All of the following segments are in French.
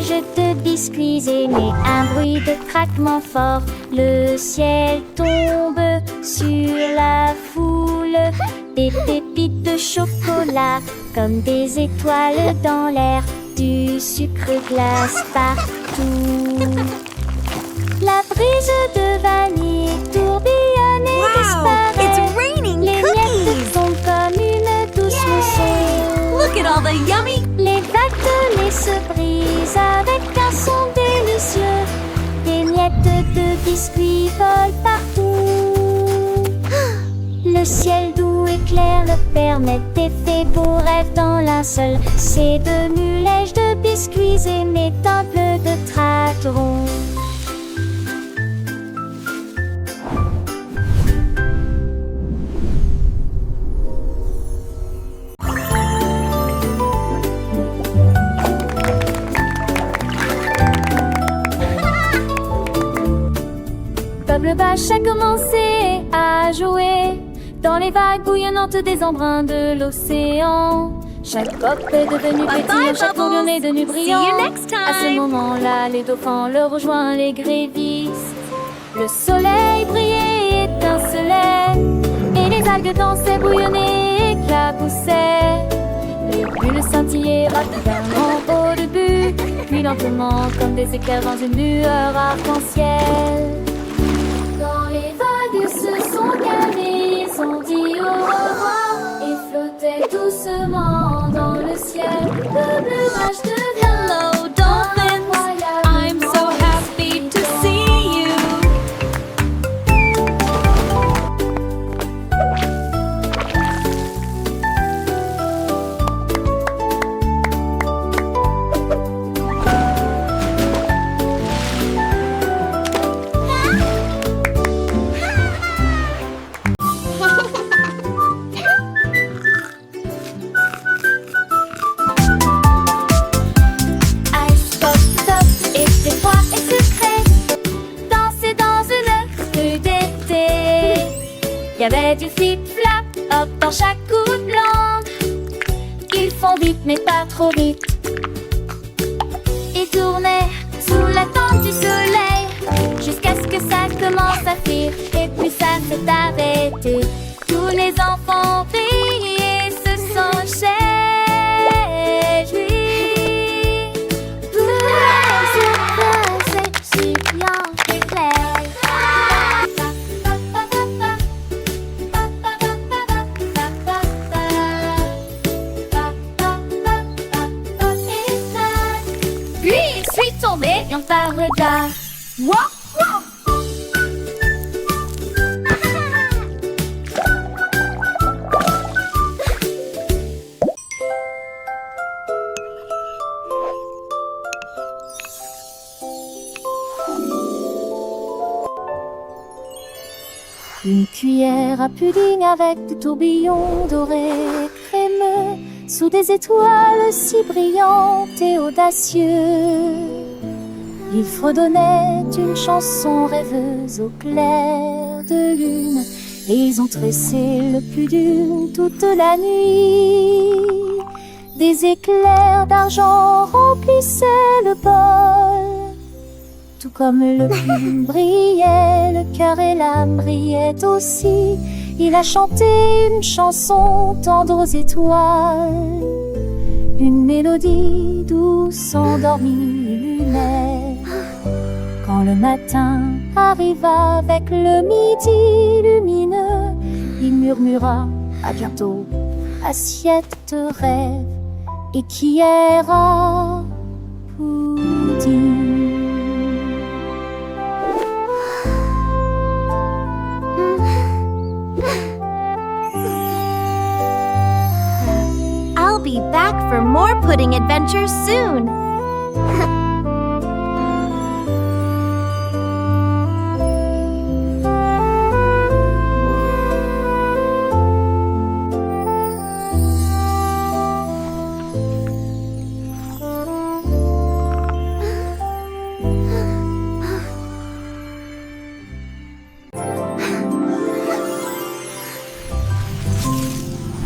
nuages de biscuits est né, un bruit de craquement fort. Le ciel tombe sur la foule, des pépites de chocolat comme des étoiles dans l'air, du sucre glace partout. La brise de vanille tourbillonne et disparaît. It's raining Les miettes tombent comme une douce mousson. Look at all the yummy... Les vagues de lait se brisent avec un son délicieux. Des miettes de biscuits volent partout. Le ciel doux et clair le permet d'effet beaux rêves dans linceul. C'est de nuages de biscuits et mes temples de tracterons. Le bâche a commencé à jouer dans les vagues bouillonnantes des embruns de l'océan. Chaque coque est devenue pétillante, chaque bourgeon est devenu brillant. See you next time. À ce moment-là, les dauphins le rejoignent, les grévisses. Le soleil brillait et étincelait, et les algues dansaient, bouillonnaient, éclaboussaient. Les bulles scintillaient rapidement au début, puis lentement comme des éclairs dans une lueur arc-en-ciel. Quand les vagues se sont calmées, ils ont dit au revoir et flottaient doucement dans le ciel. Le nuage devient Hello, dolphins. I'm so happy to see you. Ice pop top et ses froid et secret, danser dans une rue d'été. Y avait du flip-flap hop dans chaque coup de langue. Ils font vite mais pas trop vite. Ils tournaient sous la tente du soleil jusqu'à ce que ça commence à fuir. Et puis ça s'est arrêté. Tous les enfants rient et se sont réjouis. C'est super et clair. Puis il suis tombé dans par regard. Wow, wow. Une cuillère à pudding avec du tourbillon doré et crémeux sous des étoiles si brillantes et audacieux. Il fredonnait une chanson rêveuse au clair de lune et ils ont tressé le pudding toute la nuit. Des éclairs d'argent remplissaient le bol. Tout comme le pudding brillait, le cœur et l'âme brillaient aussi. Il a chanté une chanson tendre aux étoiles, une mélodie douce endormie lunaire. Quand le matin arriva avec le midi lumineux, il murmura à bientôt, assiette de rêve, et qui era pudding. I'll be back for more pudding adventures soon.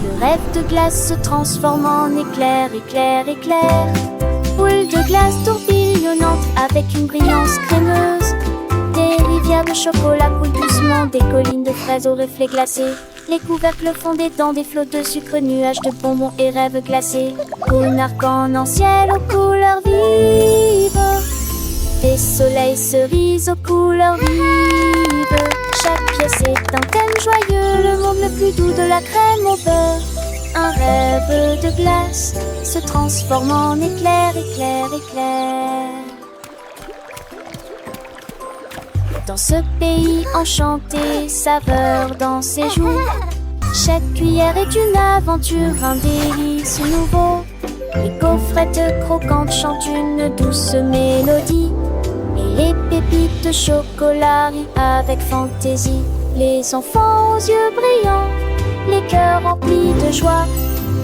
Le rêve de glace se transforme en éclair, éclair, éclair. Boule de glace tourbillon rayonnante avec une brillance crémeuse. Des rivières de chocolat coulent doucement, des collines de fraises aux reflets glacés. Les couvercles fondés dans des flots de sucre, nuages de bonbons et rêves glacés. Un arc-en-ciel aux couleurs vives, des soleils cerises aux couleurs vives. Chaque pièce est un thème joyeux, le monde le plus doux de la crème au beurre. Un rêve de glace se transforme en éclair, éclair, éclair. Dans ce pays enchanté, saveur dans ses joues. Chaque cuillère est une aventure, un délice nouveau. Les gaufrettes croquantes chantent une douce mélodie. Et les pépites de chocolat rient avec fantaisie. Les enfants aux yeux brillants, les cœurs remplis de joie,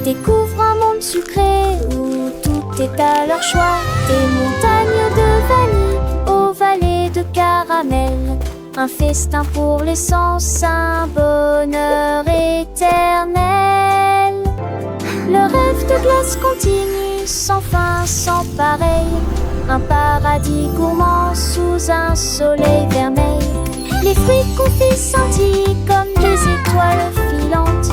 découvrent un monde sucré où tout est à leur choix. Des montagnes de vanille aux vallées de caramel, un festin pour les sens, un bonheur éternel. Le rêve de glace continue, sans fin, sans pareil. Un paradis gourmand sous un soleil vermeil. Les fruits confits scintillent comme des étoiles filantes.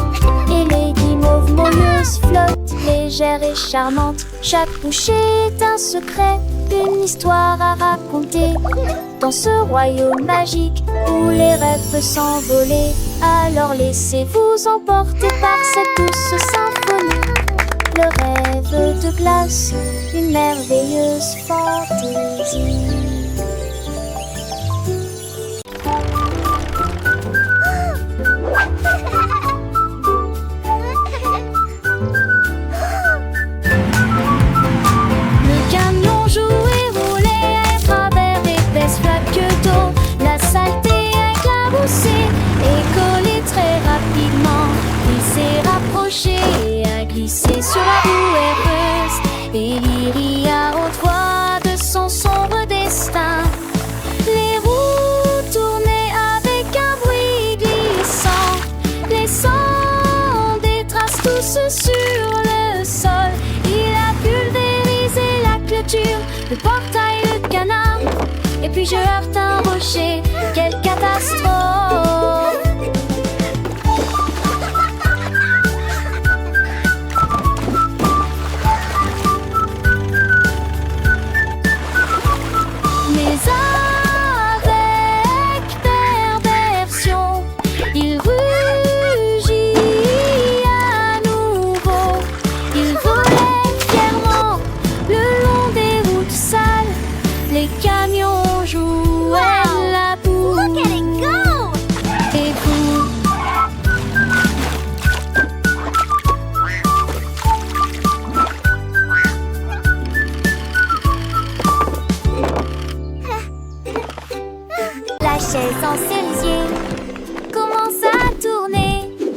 Et les guimauves moelleuses flottent, légères et charmantes. Chaque bouchée est un secret, une histoire à raconter. Dans ce royaume magique où les rêves peuvent s'envoler, alors laissez-vous emporter par cette douce symphonie. Le rêve de glace, une merveilleuse fantaisie. Le camion jouait, roulait à travers d'épaisses flaques d'eau. La saleté a éclaboussé et collé très rapidement. Il s'est rapproché et a glissé sur la roue heureuse. Et l'Irie à haute voix de son sombre destin. Les roues tournaient avec un bruit glissant, laissant des traces douces sur le sol. Il a pulvérisé la clôture, le portail, le canard. Et puis je heurte un rocher, quelle catastrophe! Mais avec perversion, il rugit à nouveau. Il volait fièrement le long des routes sales. Les camions jouaient la boue. Look at it go! Et vous, La chaise en cerisier commence à tourner.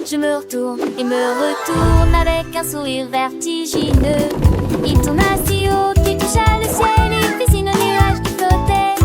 Je me retourne et me retourne avec un sourire vertigineux. Il tourne si haut qu'il toucha le ciel et piscine aux nuages qui flottaient.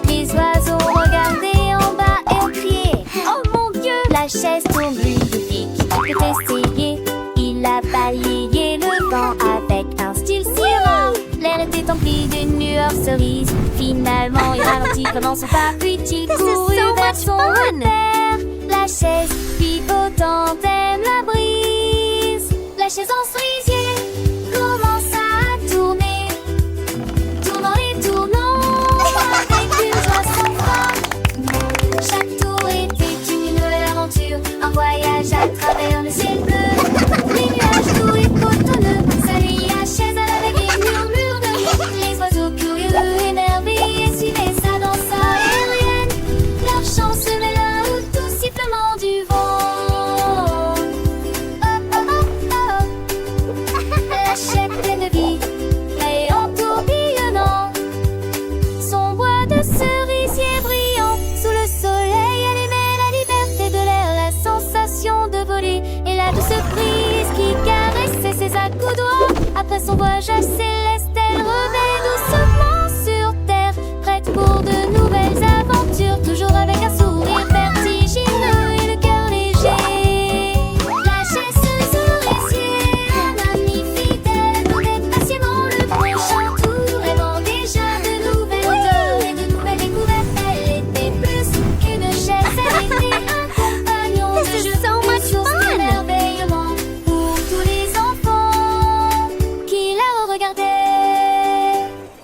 Les oiseaux regardaient en bas et ont crié: oh mon Dieu! La chaise tourne lui depuis qu'il peut essayer. Il a balayé le vent avec un style si rare. L'air était empli d'une lueur cerise. Finalement, il ralentit, prenant son parapluie. Il courut vers son repère. La chaise pivotant aime la brise. La chaise en cerisier commence à tourner, tournant et tournant avec une joie sans fin. Chaque tour était une nouvelle aventure, un voyage à travers le ciel bleu. Les nuages doux et cotonneux saluaient la chaise avec des murmures de rire. Les oiseaux curieux émerveillés suivaient sa danse aérienne. Leur chant se mêla au doux sifflement du vent. Oh, oh, oh, oh. La chaise pleine de vie et en tourbillonnant. Son bois de cerisier brillant sous le soleil allumait la liberté de l'air, la sensation de voler et la douce brise qui caressait ses accoudoirs. Après son voyage accéléré,